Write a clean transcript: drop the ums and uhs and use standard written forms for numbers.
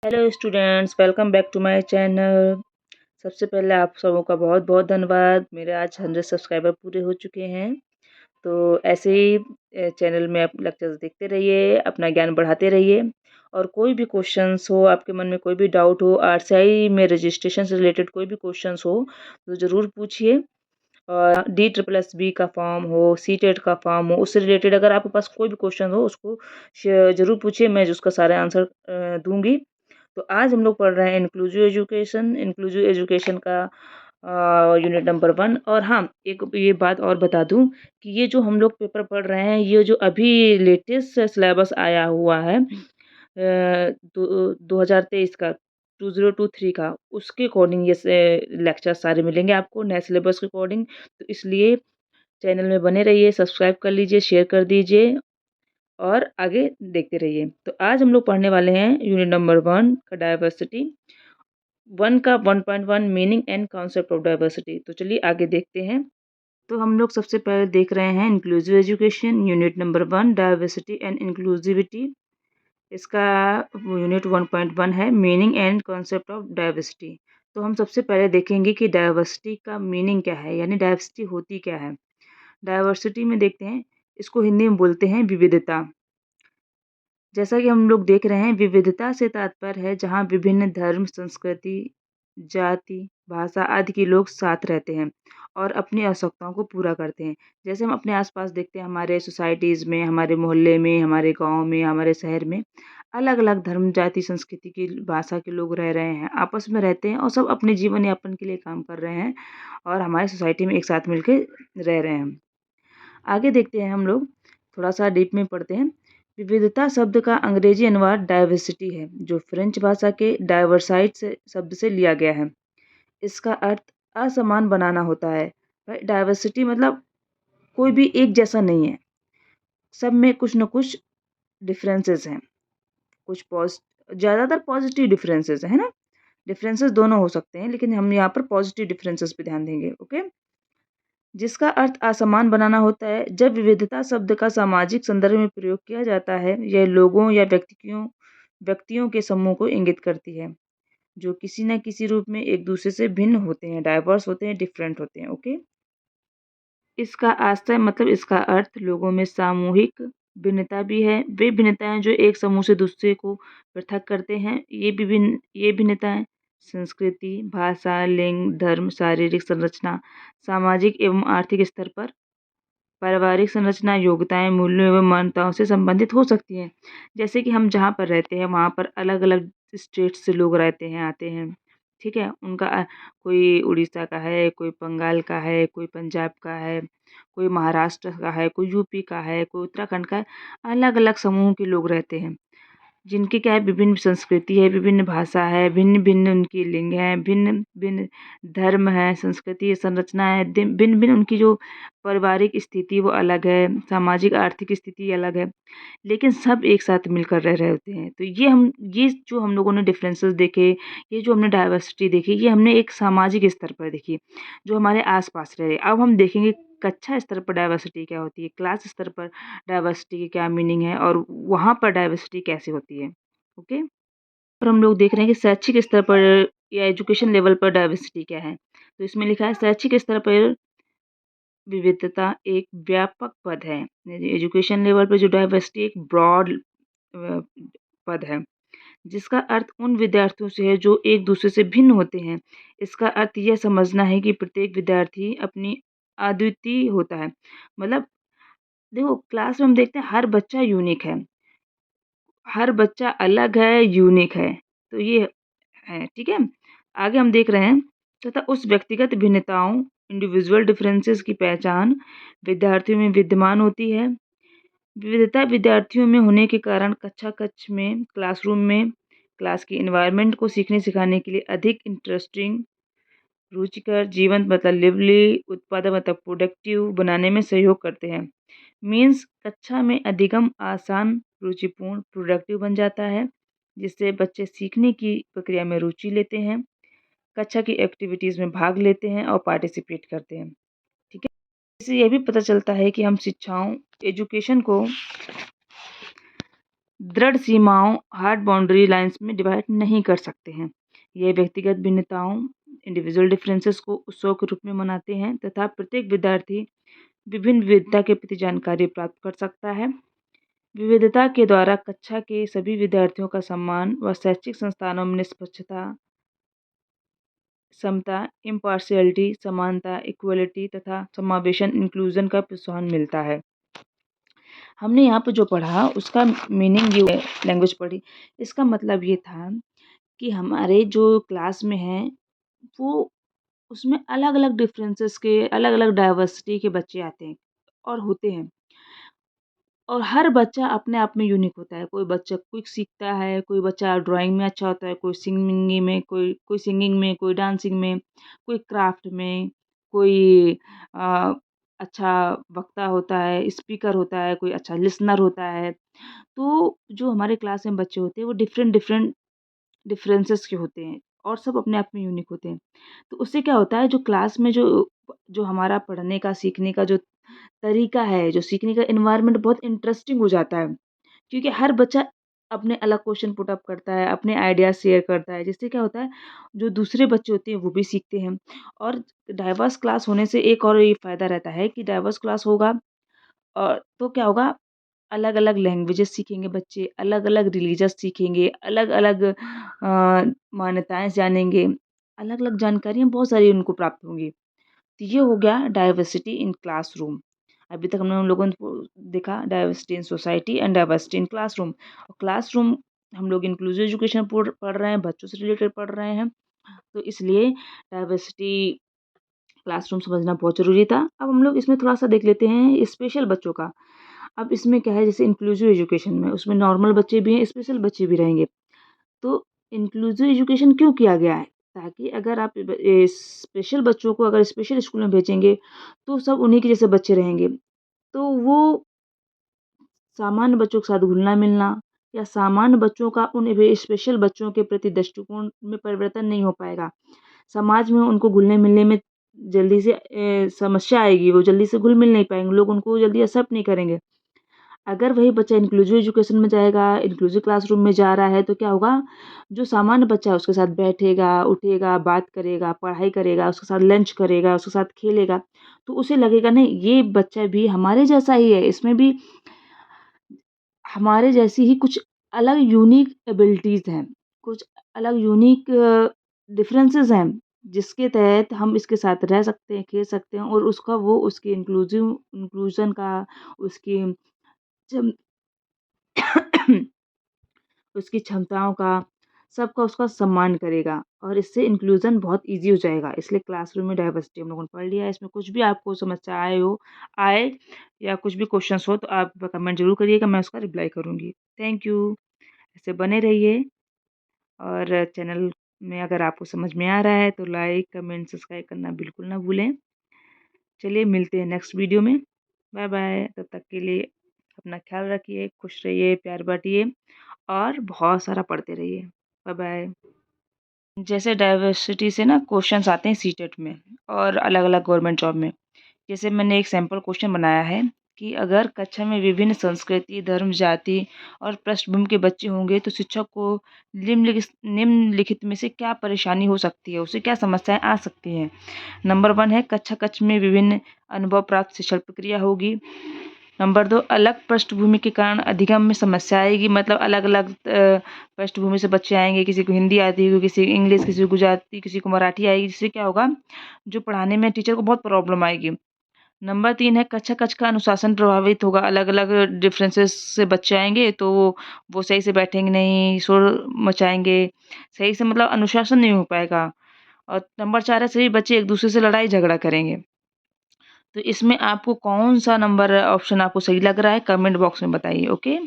Hello students, welcome back to my channel. सबसे पहले आप सबों का बहुत बहुत धन्यवाद। मेरे आज 100 सब्सक्राइबर पूरे हो चुके हैं। तो ऐसे ही चैनल में आप लेक्चर्स देखते रहिए, अपना ज्ञान बढ़ाते रहिए। और कोई भी क्वेश्चंस हो, आपके मन में कोई भी डाउट हो, आरसीआई में रजिस्ट्रेशन से रिलेटेड कोई भी क्वेश्चंस हो तो ज़रूर पूछिए। और DSSB का फॉर्म हो, सीटेट का फॉर्म हो, उससे रिलेटेड अगर आपके पास कोई भी क्वेश्चन हो उसको ज़रूर पूछिए, मैं उसका सारा आंसर दूंगी। तो आज हम लोग पढ़ रहे हैं इंक्लूसिव एजुकेशन। इंक्लूसिव एजुकेशन का यूनिट नंबर 1। और हाँ, एक ये बात और बता दूं कि ये जो हम लोग पेपर पढ़ रहे हैं, ये जो अभी लेटेस्ट सिलेबस आया हुआ है 2023 का, 2023 का, उसके अकॉर्डिंग ये लेक्चर सारे मिलेंगे आपको नए सिलेबस के अकॉर्डिंग। तो इसलिए चैनल में बने रहिए, सब्सक्राइब कर लीजिए, शेयर कर दीजिए और आगे देखते रहिए। तो आज हम लोग पढ़ने वाले हैं यूनिट नंबर 1 का डायवर्सिटी 1 का 1.1 meaning and concept of diversity. तो चलिए आगे देखते हैं। तो हम लोग सबसे पहले देख रहे हैं inclusive education unit number 1 diversity and inclusivity. इसका यूनिट 1.1 है meaning and concept of diversity. तो हम सबसे पहले देखेंगे कि डायवर्सिटी का मीनिंग क्या है, यानी डायवर्सिटी होती क्या है। डायवर्सिटी में देखते हैं, इसको हिंदी में बोलते हैं विविधता। जैसा कि हम लोग देख रहे हैं, विविधता से तात्पर्य है जहाँ विभिन्न धर्म, संस्कृति, जाति, भाषा आदि के लोग साथ रहते हैं और अपनी आवश्यकताओं को पूरा करते हैं। जैसे हम अपने आसपास देखते हैं, हमारे सोसाइटीज़ में, हमारे मोहल्ले में, हमारे गांव में, हमारे शहर में अलग अलग धर्म, जाति, संस्कृति की, भाषा के लोग रह रहे हैं, आपस में रहते हैं और सब अपने जीवन यापन के लिए काम कर रहे हैं और हमारे सोसाइटी में एक साथ मिलकर रह रहे हैं। आगे देखते हैं हम लोग, थोड़ा सा डीप में पढ़ते हैं। विविधता शब्द का अंग्रेजी अनुवाद डाइवर्सिटी है, जो फ्रेंच भाषा के डाइवर्साइट से शब्द से लिया गया है। इसका अर्थ असमान बनाना होता है। डाइवर्सिटी मतलब कोई भी एक जैसा नहीं है, सब में कुछ न कुछ डिफरेंसेस हैं। कुछ ज़्यादातर पॉजिटिव डिफरेंसेस है ना। डिफरेंसेस दोनों हो सकते हैं, लेकिन हम यहाँ पर पॉजिटिव डिफरेंसेस पे ध्यान देंगे। ओके, जिसका अर्थ असमान बनाना होता है। जब विविधता शब्द का सामाजिक संदर्भ में प्रयोग किया जाता है, यह लोगों या व्यक्तियों के समूह को इंगित करती है जो किसी न किसी रूप में एक दूसरे से भिन्न होते हैं, डाइवर्स होते हैं, डिफरेंट होते हैं। ओके, इसका आशय मतलब इसका अर्थ लोगों में सामूहिक भिन्नता भी है। वे भिन्नताएं जो एक समूह से दूसरे को पृथक करते हैं। ये भिन्नताएं संस्कृति, भाषा, लिंग, धर्म, शारीरिक संरचना, सामाजिक एवं आर्थिक स्तर पर, पारिवारिक संरचना, योग्यताएं, मूल्यों एवं मान्यताओं से संबंधित हो सकती हैं। जैसे कि हम जहाँ पर रहते हैं वहाँ पर अलग अलग स्टेट से लोग रहते हैं, आते हैं। ठीक है, उनका कोई उड़ीसा का है, कोई बंगाल का है, कोई पंजाब का है, कोई महाराष्ट्र का है, कोई यूपी का है, कोई उत्तराखंड का है। अलग अलग समूह के लोग रहते हैं जिनकी क्या है, विभिन्न संस्कृति है, विभिन्न भाषा है, भिन्न भिन्न उनकी लिंग है, भिन्न भिन्न धर्म है, संस्कृति संरचना है, भिन्न भिन्न उनकी जो पारिवारिक स्थिति वो अलग है, सामाजिक आर्थिक स्थिति अलग है, लेकिन सब एक साथ मिलकर रह रहे होते हैं। तो ये जो हम लोगों ने डिफरेंसेस देखे, ये जो हमने डाइवर्सिटी देखी, ये हमने एक सामाजिक स्तर पर देखी जो हमारे आसपास रहे। अब हम देखेंगे कक्षा स्तर पर डाइवर्सिटी क्या होती है, क्लास स्तर पर डाइवर्सिटी की क्या मीनिंग है और वहाँ पर डाइवर्सिटी कैसे होती है। ओके, और हम लोग देख रहे हैं कि शैक्षिक स्तर पर या एजुकेशन लेवल पर डाइवर्सिटी क्या है। तो इसमें लिखा है शैक्षिक स्तर पर विविधता एक व्यापक पद है। एजुकेशन लेवल पर जो डाइवर्सिटी एक ब्रॉड पद है, जिसका अर्थ उन विद्यार्थियों से है जो एक दूसरे से भिन्न होते हैं। इसका अर्थ यह समझना है कि प्रत्येक विद्यार्थी अपनी अद्वितीय होता है। मतलब देखो, क्लास में हम देखते हैं हर बच्चा यूनिक है, हर बच्चा अलग है, यूनिक है। तो ये है, ठीक है। आगे हम देख रहे हैं, तथा उस व्यक्तिगत भिन्नताओं इंडिविजुअल डिफरेंसेस की पहचान विद्यार्थियों में विद्यमान होती है। विविधता विद्यार्थियों में होने के कारण कक्ष में, क्लासरूम में, क्लास की एनवायरनमेंट को सीखने सिखाने के लिए अधिक इंटरेस्टिंग, रुचिकर, जीवंत मतलब लिवली, उत्पादक मतलब प्रोडक्टिव बनाने में सहयोग करते हैं। मीन्स कक्षा में अधिगम आसान, रुचिपूर्ण, प्रोडक्टिव बन जाता है, जिससे बच्चे सीखने की प्रक्रिया में रुचि लेते हैं, कक्षा की एक्टिविटीज़ में भाग लेते हैं और पार्टिसिपेट करते हैं। ठीक है, इससे यह भी पता चलता है कि हम शिक्षाओं, एजुकेशन को दृढ़ सीमाओं हार्ड बाउंड्री लाइंस में डिवाइड नहीं कर सकते हैं। ये व्यक्तिगत भिन्नताओं इंडिविजुअल डिफरेंसेस को उत्सव के रूप में मनाते हैं तथा प्रत्येक विद्यार्थी विभिन्न विविधता के प्रति जानकारी प्राप्त कर सकता है। विविधता के द्वारा कक्षा के सभी विद्यार्थियों का सम्मान व शैक्षिक संस्थानों में निष्पक्षता, समता, इम्पार्शियलिटी, समानता, इक्वलिटी तथा समावेशन इंक्लूजन का प्रोत्साहन मिलता है। हमने यहाँ पे जो पढ़ा उसका मीनिंग ये लैंग्वेज पढ़ी, इसका मतलब ये था कि हमारे जो क्लास में हैं वो उसमें अलग-अलग डिफरेंसेस के अलग-अलग डाइवर्सिटी के बच्चे आते हैं और होते हैं। और हर बच्चा अपने आप में यूनिक होता है। कोई बच्चा क्विक सीखता है, कोई बच्चा ड्राइंग में अच्छा होता है, कोई सिंगिंग में, कोई सिंगिंग में, कोई डांसिंग में, कोई क्राफ्ट में, कोई अ, अच्छा वक्ता होता है, स्पीकर होता है, कोई अच्छा लिसनर होता है। तो जो हमारे क्लास में बच्चे होते हैं वो डिफरेंट डिफरेंट डिफरेंसेस के होते हैं और सब अपने आप में यूनिक होते हैं। तो उससे क्या होता है जो क्लास में जो जो हमारा पढ़ने का, सीखने का जो तरीका है, जो सीखने का एनवायरनमेंट बहुत इंटरेस्टिंग हो जाता है। क्योंकि हर बच्चा अपने अलग क्वेश्चन पुट अप करता है, अपने आइडियाज़ शेयर करता है, जिससे क्या होता है, जो दूसरे बच्चे होते हैं वो भी सीखते हैं। और डाइवर्स क्लास होने से एक और ये फ़ायदा रहता है कि डाइवर्स क्लास होगा तो क्या होगा, अलग-अलग लैंग्वेजेज़ सीखेंगे बच्चे, अलग-अलग रिलीजियस सीखेंगे, अलग-अलग मान्यताएँ जानेंगे, अलग-अलग जानकारियाँ बहुत सारी उनको प्राप्त होंगी। तो ये हो गया डाइवर्सिटी इन क्लासरूम। अभी तक हम लोगों ने देखा diversity in society and diversity in classroom. और क्लासरूम हम लोग इंक्लूसिव एजुकेशन पढ़ रहे हैं, बच्चों से रिलेटेड पढ़ रहे हैं, तो इसलिए डाइवर्सिटी क्लासरूम समझना बहुत ज़रूरी था। अब हम लोग इसमें थोड़ा-सा देख लेते हैं स्पेशल बच्चों का। अब इसमें क्या है, जैसे इंक्लूसिव एजुकेशन में उसमें नॉर्मल बच्चे भी हैं, स्पेशल बच्चे भी रहेंगे। तो इंक्लूसिव एजुकेशन क्यों किया गया है? ताकि अगर आप स्पेशल बच्चों को अगर स्पेशल स्कूल में भेजेंगे, तो सब उन्हीं के जैसे बच्चे रहेंगे। तो वो सामान्य बच्चों के साथ घुलना-मिलना या सामान्य बच्चों का उन स्पेशल बच्चों के प्रति दृष्टिकोण में परिवर्तन नहीं हो पाएगा। समाज में उनको घुलने-मिलने में जल्दी से समस्या आएगी, वो जल्दी से घुल-मिल नहीं पाएँगे, लोग उनको जल्दी एक्सेप्ट नहीं करेंगे। अगर वही बच्चा इंक्लूसिव एजुकेशन में जाएगा, इंक्लूसिव क्लासरूम में जा रहा है, तो क्या होगा, जो सामान्य बच्चा है उसके साथ बैठेगा, उठेगा, बात करेगा, पढ़ाई करेगा, उसके साथ लंच करेगा, उसके साथ खेलेगा, तो उसे लगेगा नहीं ये बच्चा भी हमारे जैसा ही है, इसमें भी हमारे जैसी ही कुछ अलग यूनिक एबिलिटीज़ हैं, कुछ अलग यूनिक डिफरेंसेस हैं, जिसके तहत हम इसके साथ रह सकते हैं, खेल सकते हैं और उसका वो उसकी इंक्लूज़न का, उसकी जम उसकी क्षमताओं का, सबका उसका सम्मान करेगा और इससे इंक्लूज़न बहुत ईज़ी हो जाएगा। इसलिए क्लासरूम में डाइवर्सिटी हम लोगों ने पढ़ लिया है। इसमें कुछ भी आपको समस्या आए या कुछ भी क्वेश्चन्स हो तो आप कमेंट ज़रूर करिएगा, मैं उसका रिप्लाई करूँगी। Thank you. ऐसे बने रहिए और चैनल में अगर आपको समझ में आ रहा है तो लाइक, कमेंट, सब्सक्राइब करना बिल्कुल ना भूलें। चलिए मिलते हैं नेक्स्ट वीडियो में। Bye bye. तब तक के लिए अपना ख्याल रखिए, खुश रहिए, प्यार बाँटिए और बहुत सारा पढ़ते रहिए। Bye bye. जैसे डाइवर्सिटी से ना क्वेश्चंस आते हैं सीटेट में और अलग-अलग गवर्नमेंट जॉब में। जैसे मैंने एक सैंपल क्वेश्चन बनाया है कि अगर कक्षा में विभिन्न संस्कृति, धर्म, जाति और पृष्ठभूमि के बच्चे होंगे तो शिक्षक को निम्नलिखित में से क्या परेशानी हो सकती है, उसे क्या समस्याएँ आ सकती हैं? नंबर 1 है कक्षा कक्ष में विभिन्न अनुभव प्राप्त शिक्षण प्रक्रिया होगी। नंबर 2 अलग पृष्ठभूमि के कारण अधिगम में समस्या आएगी, मतलब अलग-अलग पृष्ठभूमि से बच्चे आएँगे, किसी को हिंदी आती होगी, किसी को इंग्लिश, किसी को गुजराती, किसी को मराठी आएगी, जिससे क्या होगा, जो पढ़ाने में टीचर को बहुत प्रॉब्लम आएगी। नंबर 3 है कक्षा कक्ष का अनुशासन प्रभावित होगा, अलग-अलग डिफरेंसेस से बच्चे आएँगे तो वो सही से बैठेंगे नहीं, शोर मचाएँगे, सही से मतलब अनुशासन नहीं हो पाएगा। और नंबर 4 है सभी बच्चे एक-दूसरे से लड़ाई-झगड़ा करेंगे। तो इसमें आपको कौन-सा नंबर ऑप्शन आपको सही लग रहा है, कमेंट बॉक्स में बताइए, ओके?